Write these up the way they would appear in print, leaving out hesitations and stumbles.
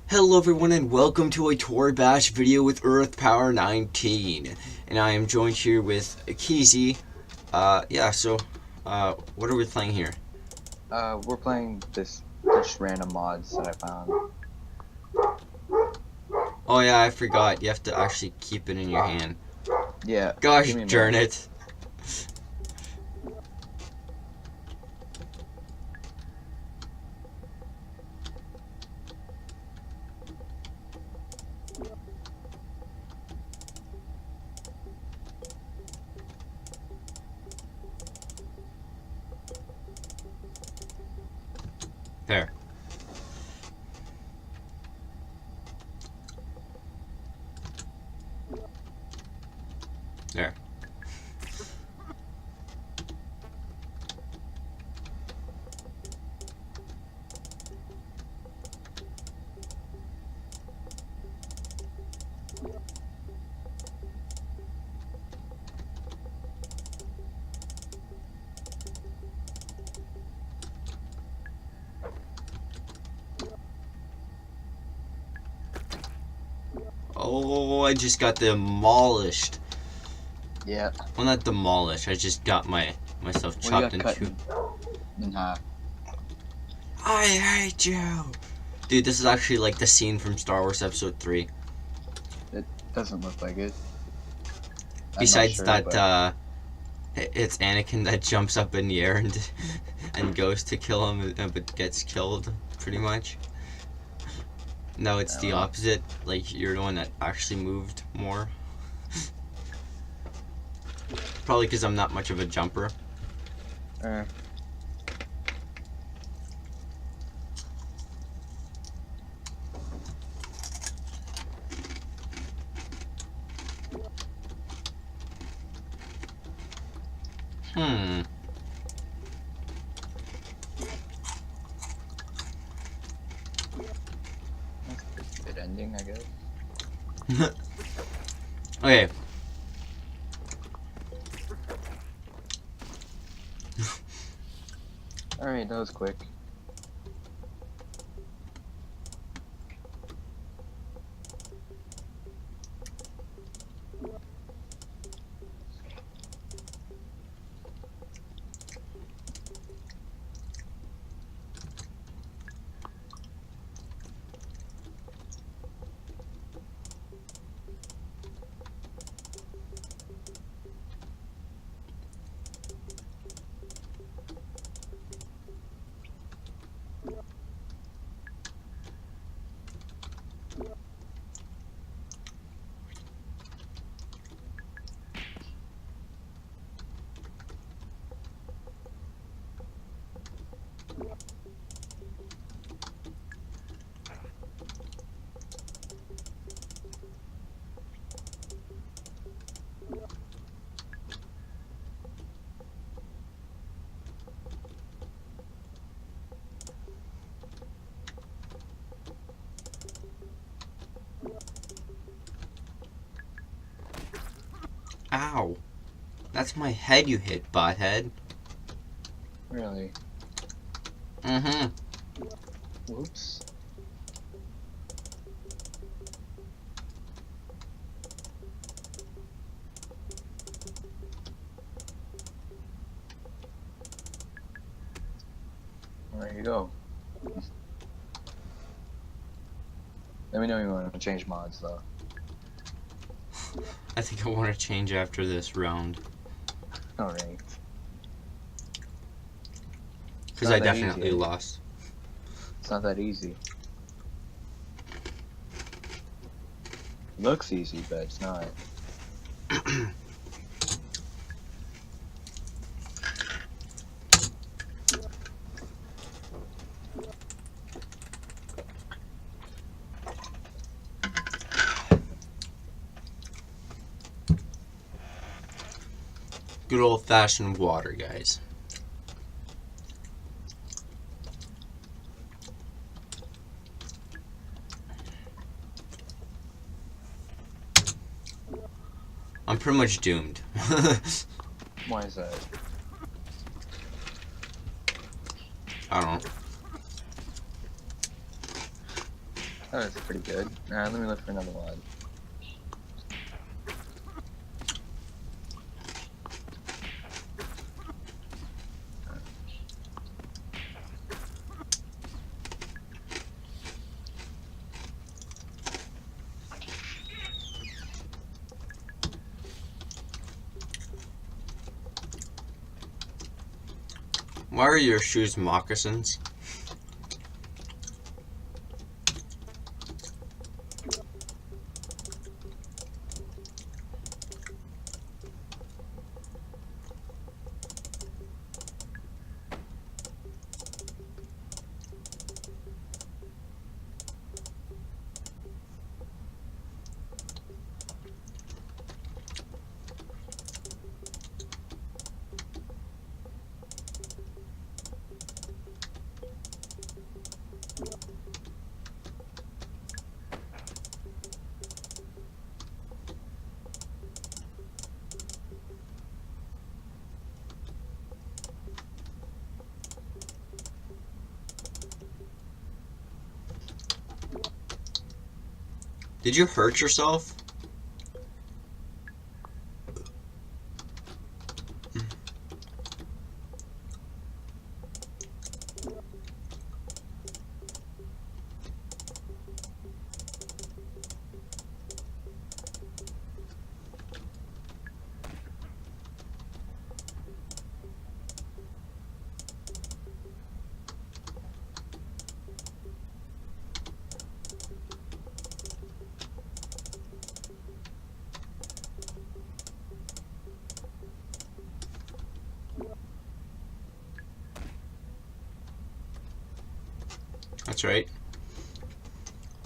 Hello everyone and welcome to a Tour Bash video with Earth Power 19. And I am joined here with Keeasi. What are we playing here? We're playing this just random mods that I found. Oh yeah, I forgot. You have to actually keep it in your hand. Yeah, Gosh give me a darn minute. it. There. There. Oh, I just got demolished. Yeah. Well, not demolished. I just got myself We chopped got cut into. in half. I hate you. Dude, this is actually like the scene from Star Wars Episode 3. It doesn't look like it. I'm not Besides sure, that, but it's Anakin that jumps up in the air and goes to kill him, but gets killed, pretty much. No, it's I the don't know. opposite. Like, you're the one that actually moved more. Probably because I'm not much of a jumper. Uh, Hmm. that's a pretty good ending, I guess. Okay. Alright, that was quick. Ow. That's my head you hit, bothead. Really? Mm-hmm. Whoops. There you go. Let me know if you want to change mods, though. I think I want to change after this round. Alright. Because I definitely lost. It's not that easy. Looks easy, but it's not. Good old-fashioned water, guys. I'm pretty much doomed. Why is that? I don't know. Oh, that's pretty good. Alright, let me look for another one. Why are your shoes moccasins? Did you hurt yourself? That's right.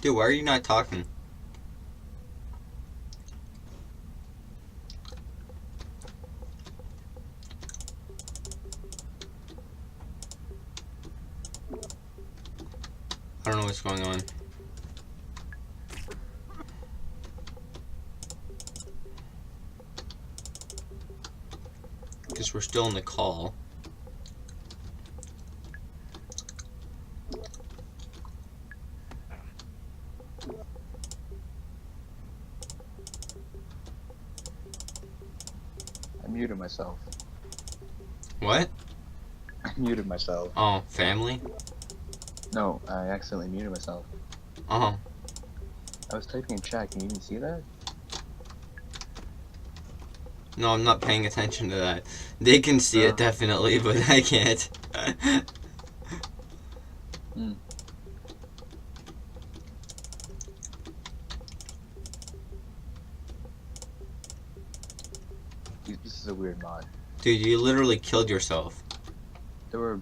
Dude, why are you not talking? I don't know what's going on. Because we're still in the call. I muted myself. What? I muted myself. Oh, family? No, I accidentally muted myself. Oh. I was typing in chat, can you even see that? No, I'm not paying attention to that. They can see it definitely, but I can't. Hmm. This is a weird mod. Dude, you literally killed yourself. There were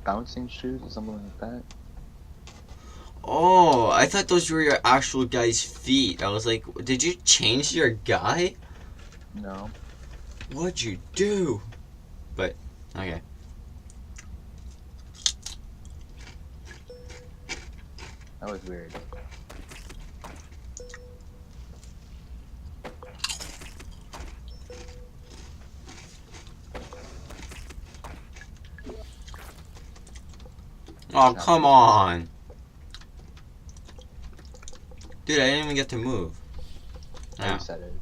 bouncing shoes or something like that. Oh, I thought those were your actual guy's feet. I was like, did you change your guy? No. What'd you do? But, okay. That was weird. Oh, come on. Dude, I didn't even get to move. I reset it.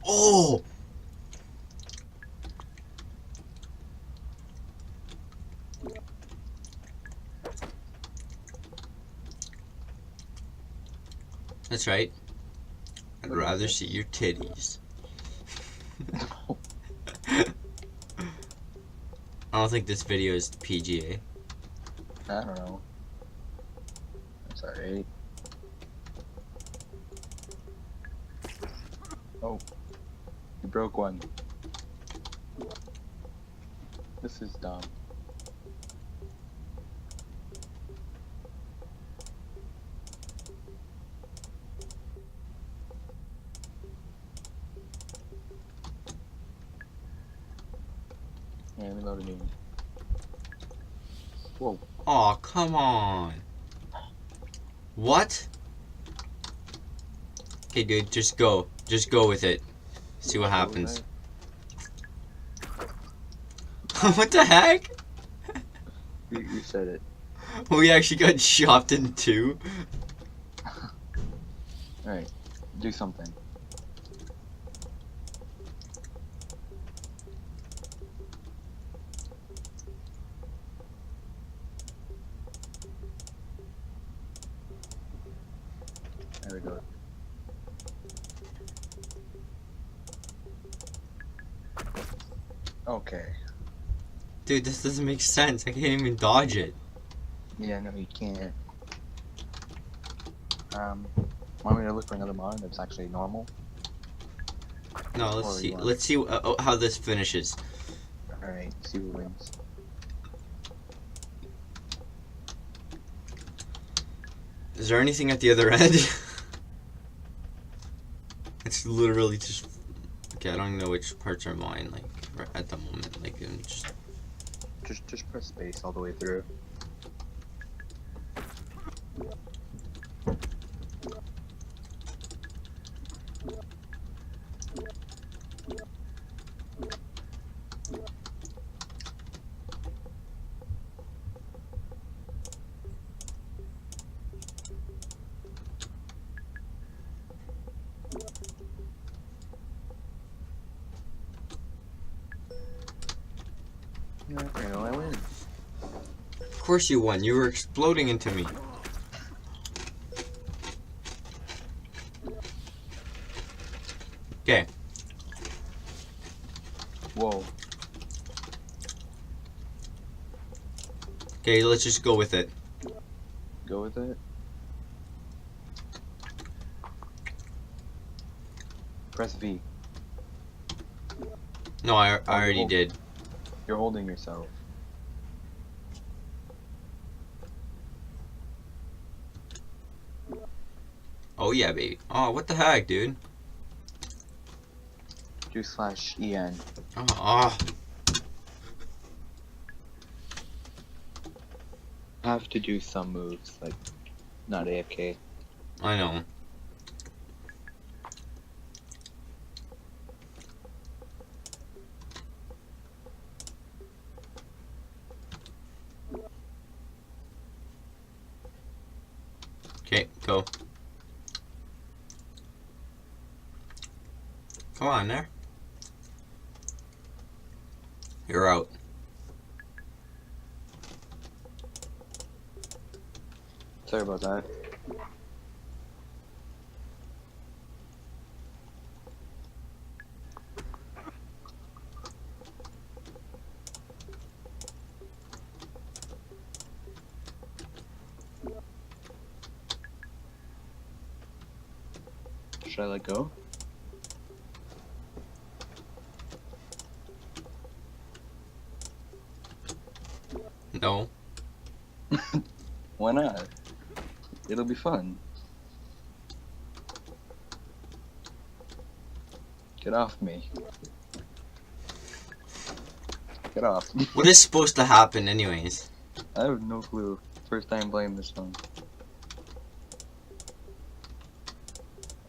Oh! That's right. I'd rather see your titties. I don't think this video is PGA. I don't know. That's alright. Oh. You broke one. This is dumb. Yeah, let me load a new one. Whoa. Oh, come on. What? Okay, dude, just go. Just go with it. See what happens. What the heck? You said it. We actually got chopped in two. Alright, do something. There we go. Okay. Dude, this doesn't make sense. I can't even dodge it. Yeah, no, you can't. Want me to look for another mod that's actually normal? No, Or let's you see. want- Let's see how this finishes. Alright, see who wins. Is there anything at the other end? It's literally just. Okay, I don't know which parts are mine. Like right at the moment, like I'm just. Just press space all the way through. Okay, well, I win. Of course you won. You were exploding into me. Okay. Whoa. Okay, let's just go with it. Go with it. Press V. No, I already did. You're holding yourself. Oh yeah, baby. Oh, what the heck, dude? Do /EN. Oh. Have to do some moves, like not AFK. I know. Okay, go. Come on there. You're out. Sorry about that. Should I let go? No. Why not? It'll be fun. Get off me. Get off. What is supposed to happen anyways? I have no clue. First time playing this one.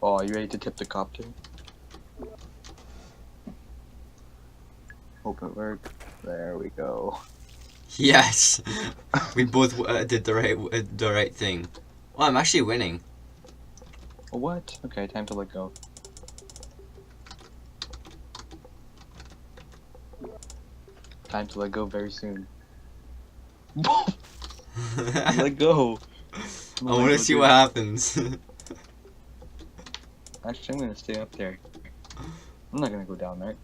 Oh, you ready to tip the copter? Hope it worked. There we go. Yes. We both did the right thing. Well, I'm actually winning. Oh, what? Okay, time to let go. Time to let go very soon. Let go. I want to see what happens. Actually, I'm gonna stay up there. I'm not gonna go down there.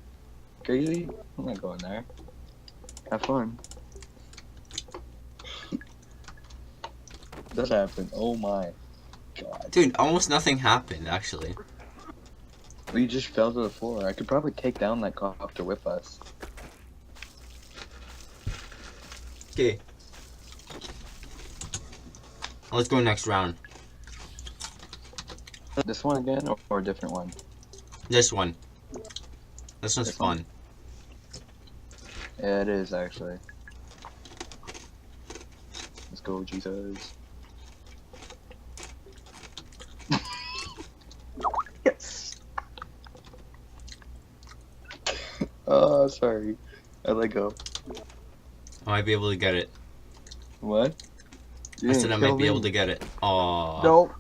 Crazy? I'm not going there. Have fun. That happened. Oh my god. Dude, almost nothing happened, actually. We just fell to the floor. I could probably take down that copter with us. Okay. Let's go next round. This one again, or a different one? This one. This one's This one? fun. Yeah, it is actually. Let's go, Jesus. Yes. Oh, sorry. I let go. I might be able to get it. What? You I didn't said I kill might be able me. to get it. Aww. Nope.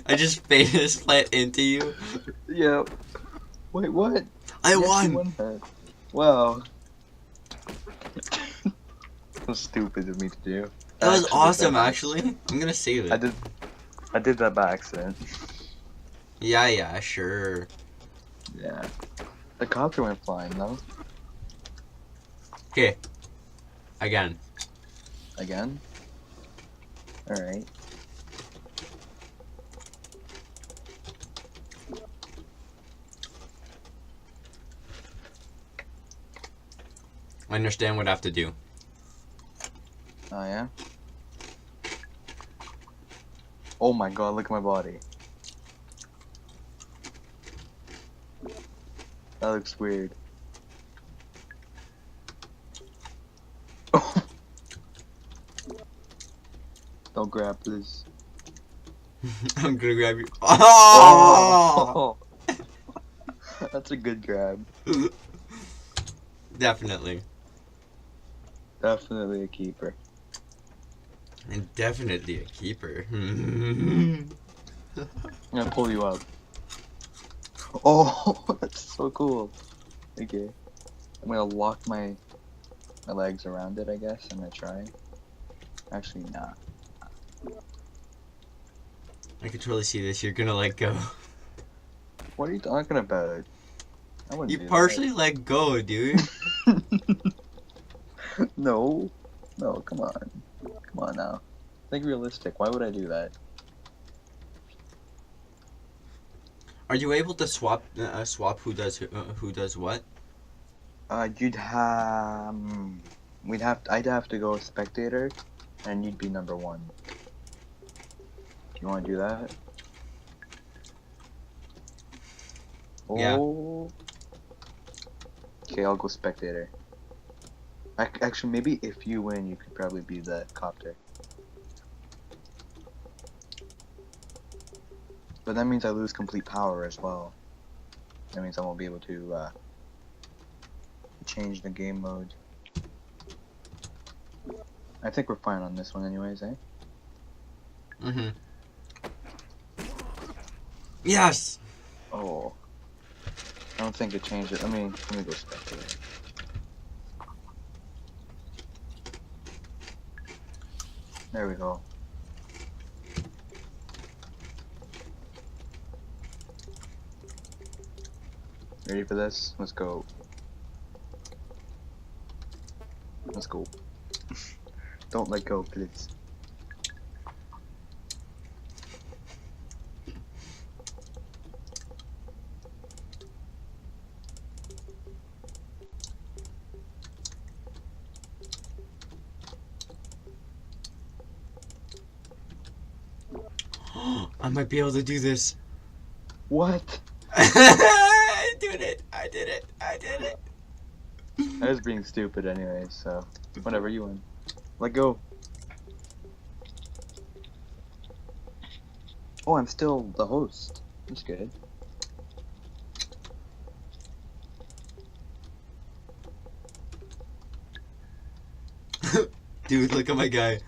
I just face plant into you. Yeah. Wait, what? I You actually won. won that. Wow. That's stupid of me to do. It I was actually did that awesome, by actually. accident. I'm gonna save I it. did. I did that by accident. Yeah, sure. Yeah. The copter went flying though. Okay. Again. Again. All right. I understand what I have to do. Oh yeah. Oh my God! Look at my body. That looks weird. Don't grab this. I'm gonna grab you. Oh! Oh, that's a good grab. Definitely. Definitely a keeper. And definitely a keeper. I'm gonna pull you up. Oh, that's so cool. Okay. I'm gonna lock my legs around it, I guess. I'm gonna try. Actually, nah. I can totally see this. You're gonna let go. What are you talking about? I wouldn't You do partially let go, dude. that. No. No, come on. Come on now. Think realistic. Why would I do that? Are you able to swap who does what? You'd have. I'd have to go spectator, and you'd be number one. You want to do that? Yeah. Oh. Okay, I'll go spectator. Actually, maybe if you win, you could probably be the copter. But that means I lose complete power as well. That means I won't be able to change the game mode. I think we're fine on this one anyways, eh? Mm-hmm. Yes! Oh. I don't think it changed it. Let me go spectator. There we go. Ready for this? Let's go. Let's go. Don't let go, please. I might be able to do this. What? I did it. I did it. I was being stupid anyways, so whatever, you win. Let go. Oh, I'm still the host. That's good. Dude, look at my guy.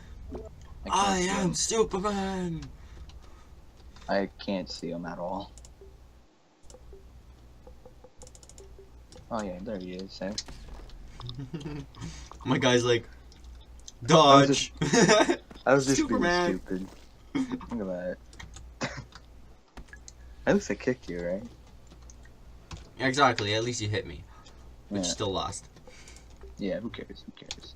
I See am him. Superman. I can't see him at all. Oh yeah, there he is, eh? My guy's like, dodge. I was just Superman. being stupid. Look at that. At least I kicked you, right? Exactly, at least you hit me. Which Yeah. still lost. Yeah, who cares? Who cares?